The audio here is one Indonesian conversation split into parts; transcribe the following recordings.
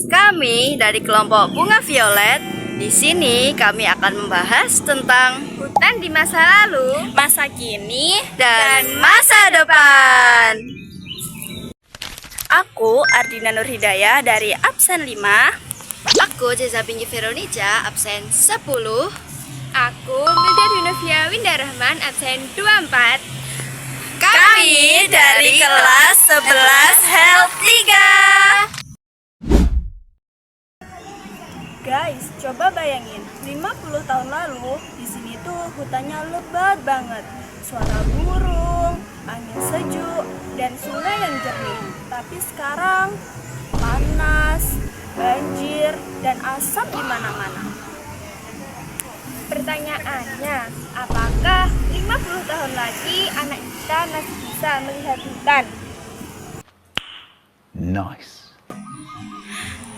Kami dari kelompok Bunga Violet. Di sini kami akan membahas tentang hutan di masa lalu, masa kini, dan masa depan. Aku Ardina Nurhidayah dari absen 5. Aku Jeza Bingi Veronica absen 10. Aku Milda Dinovia Windarahman absen 24. Kami dari kelas 11 Health 3. Guys, coba bayangin, 50 tahun lalu di sini tuh hutannya lebat banget. Suara burung, angin sejuk, dan sungai yang jernih. Tapi sekarang panas, banjir, dan asap di mana-mana. Pertanyaannya, apakah 50 tahun lagi anak kita masih bisa melihat hutan? Nice.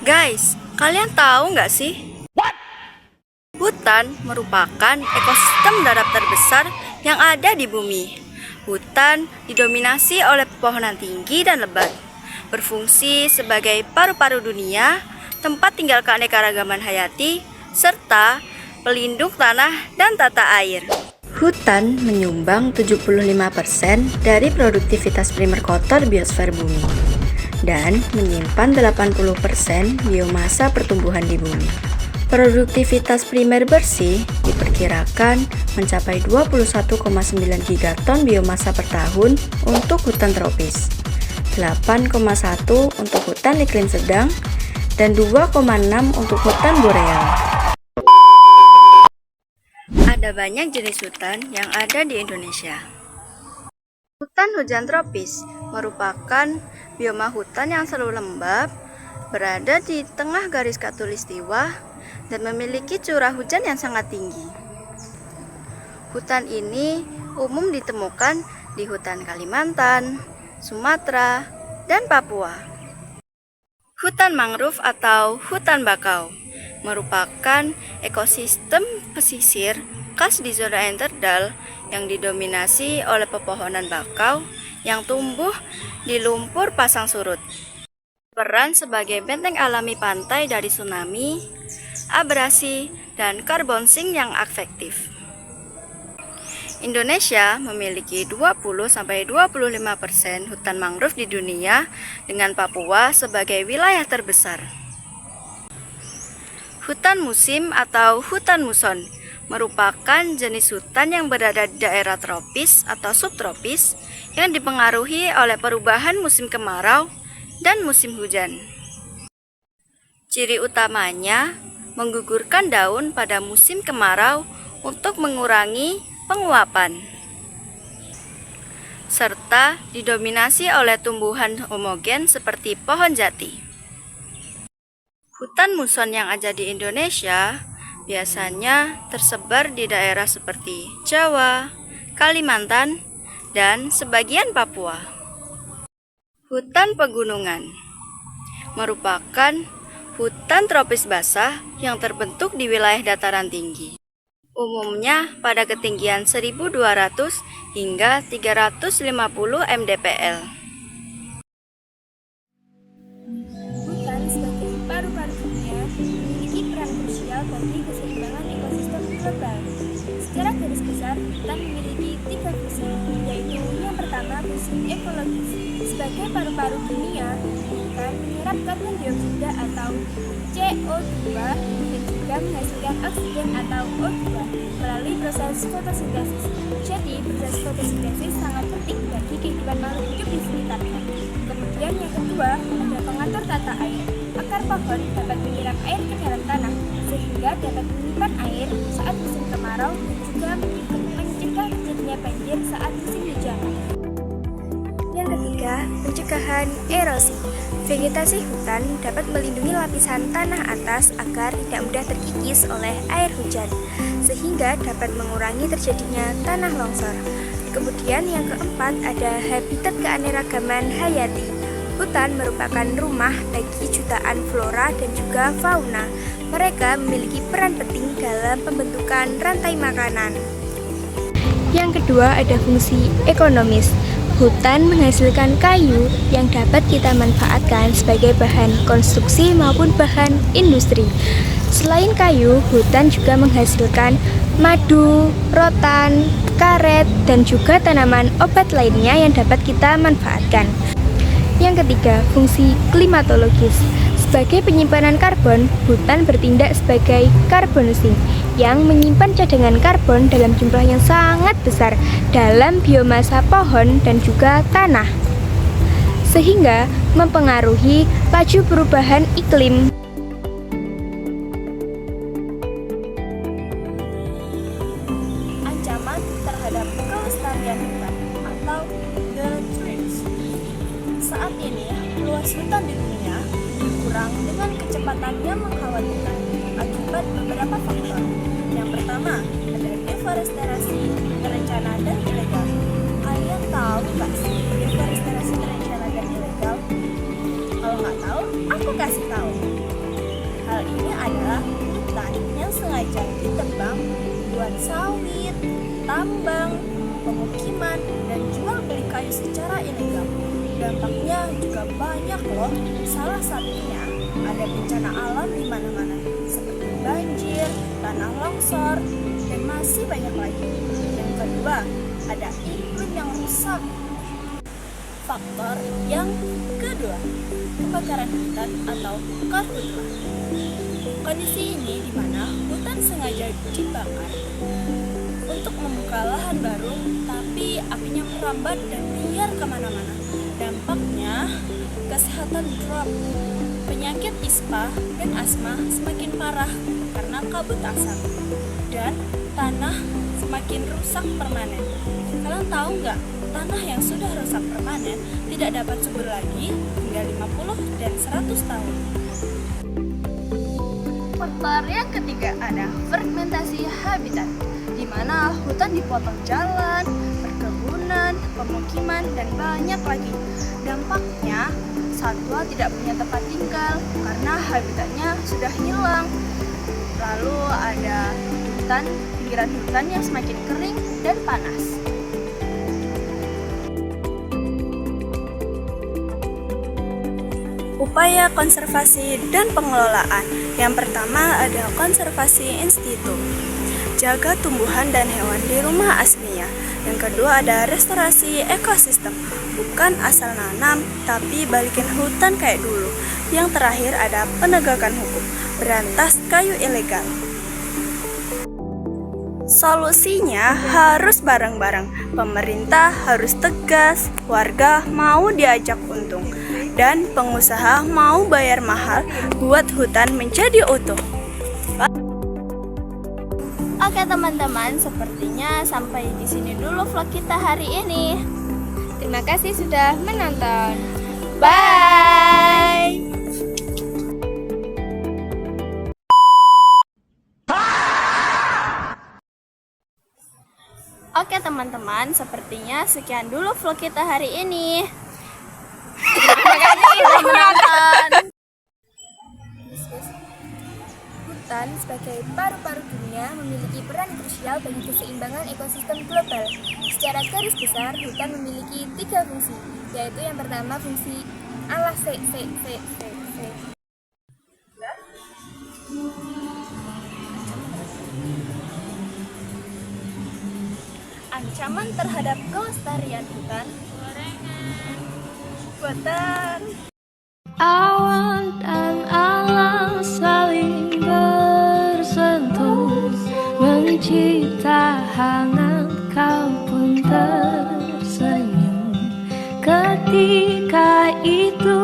Guys, kalian tahu nggak sih? Hutan merupakan ekosistem darat terbesar yang ada di bumi. Hutan didominasi oleh pepohonan tinggi dan lebat, berfungsi sebagai paru-paru dunia, tempat tinggal keanekaragaman hayati, serta pelindung tanah dan tata air. Hutan menyumbang 75% dari produktivitas primer kotor biosfer bumi dan menyimpan 80% biomasa pertumbuhan di bumi. Produktivitas primer bersih diperkirakan mencapai 21,9 gigaton biomasa per tahun untuk hutan tropis, 8,1 untuk hutan iklim sedang, dan 2,6 untuk hutan boreal. Ada banyak jenis hutan yang ada di Indonesia. Hutan hujan tropis merupakan bioma hutan yang selalu lembab, berada di tengah garis khatulistiwa, dan memiliki curah hujan yang sangat tinggi. Hutan ini umum ditemukan di hutan Kalimantan, Sumatera, dan Papua. Hutan mangrove atau hutan bakau merupakan ekosistem pesisir khas di zona Enterdal yang didominasi oleh pepohonan bakau yang tumbuh di lumpur pasang surut. Peran sebagai benteng alami pantai dari tsunami, abrasi, dan carbon sink yang efektif. Indonesia memiliki 20-25% hutan mangrove di dunia, dengan Papua sebagai wilayah terbesar. Hutan musim atau hutan muson merupakan jenis hutan yang berada di daerah tropis atau subtropis yang dipengaruhi oleh perubahan musim kemarau dan musim hujan. Ciri utamanya menggugurkan daun pada musim kemarau untuk mengurangi penguapan, serta didominasi oleh tumbuhan homogen seperti pohon jati. Hutan muson yang ada di Indonesia biasanya tersebar di daerah seperti Jawa, Kalimantan, dan sebagian Papua. Hutan pegunungan merupakan hutan tropis basah yang terbentuk di wilayah dataran tinggi. Umumnya pada ketinggian 1.200 hingga 350 mdpl. Hutan sebagai paru-paru dunia memiliki peran krusial bagi keseimbangan ekosistem global. Secara garis besar, hutan memiliki 3 fungsi, yaitu yang pertama fungsi ekologis. Sebagai paru-paru dunia, hutan menyerap karbon dioksida atau CO2 dan juga menghasilkan oksigen atau O2 melalui proses fotosintesis. Jadi, proses fotosintesis sangat penting bagi kehidupan makhluk hidup di sekitarnya. Kemudian yang kedua, ada pengatur tata air. Akar pohon dapat menyerap air ke dalam tanah sehingga dapat menyimpan air saat musim kemarau dan juga mencegah terjadinya banjir saat musim hujan. Yang ketiga, pencegahan erosi. Vegetasi hutan dapat melindungi lapisan tanah atas agar tidak mudah terkikis oleh air hujan, sehingga dapat mengurangi terjadinya tanah longsor. Kemudian yang keempat ada habitat keanekaragaman hayati. Hutan merupakan rumah bagi jutaan flora dan juga fauna. Mereka memiliki peran penting dalam pembentukan rantai makanan. Yang kedua ada fungsi ekonomis. Hutan menghasilkan kayu yang dapat kita manfaatkan sebagai bahan konstruksi maupun bahan industri. Selain kayu, hutan juga menghasilkan madu, rotan, karet, dan juga tanaman obat lainnya yang dapat kita manfaatkan. Yang ketiga, fungsi klimatologis. Sebagai penyimpanan karbon, hutan bertindak sebagai karbon sink yang menyimpan cadangan karbon dalam jumlah yang sangat besar dalam biomasa pohon dan juga tanah, sehingga mempengaruhi laju perubahan iklim. Ancaman terhadap kelestarian hutan atau the threats. Saat ini, luas hutan di dunia berkurang dengan kecepatan yang mengkhawatirkan akibat beberapa faktor. Yang pertama, ada deforestasi terencana dan ilegal. Kalian tahu nggak sih deforestasi terencana dan ilegal? Kalau nggak tahu, aku kasih tahu. Hal ini adalah hutan yang sengaja ditebang buat sawit, tambang, pemukiman, dan jual beli kayu secara ilegal. Dampaknya juga banyak loh. Salah satunya ada bencana alam di mana-mana seperti banjir, tanah longsor, dan masih banyak lagi. Yang kedua, ada iklim yang rusak. Faktor yang kedua, kebakaran hutan atau karhutlah. Kondisi ini di mana hutan sengaja dibakar untuk membuka lahan baru, tapi apinya merambat dan liar kemana-mana. Dampaknya, kesehatan drop, penyakit ispa dan asma semakin parah karena kabut asap, dan tanah semakin rusak permanen. Kalian tahu nggak, tanah yang sudah rusak permanen tidak dapat subur lagi hingga 50 dan 100 tahun. Faktor yang ketiga ada fragmentasi habitat, di mana hutan dipotong jalan, perkebunan, pemukiman, dan banyak lagi. Dampaknya, satwa tidak punya tempat tinggal karena habitatnya sudah hilang. Lalu ada pinggiran hutan yang semakin kering dan panas. Upaya konservasi dan pengelolaan. Yang pertama ada konservasi institu. Jaga tumbuhan dan hewan di rumah aslinya. Yang kedua ada restorasi ekosistem. Bukan asal nanam, tapi balikin hutan kayak dulu. Yang terakhir ada penegakan hukum. Berantas kayu ilegal. Solusinya harus bareng-bareng. Pemerintah harus tegas, warga mau diajak untung, dan pengusaha mau bayar mahal buat hutan menjadi utuh. Oke teman-teman, sepertinya sampai di sini dulu vlog kita hari ini. Terima kasih sudah menonton. Bye! Oke teman-teman, sepertinya sekian dulu vlog kita hari ini. Terima kasih sudah menonton. Hutan sebagai paru-paru dunia memiliki peran krusial bagi keseimbangan ekosistem global. Secara garis besar, hutan memiliki 3 fungsi, yaitu yang pertama fungsi Ancaman terhadap kelestarian hutan. Buatan. Awan dan alam saling bersentuh, mencipta hangat, kau pun tersenyum. Ketika itu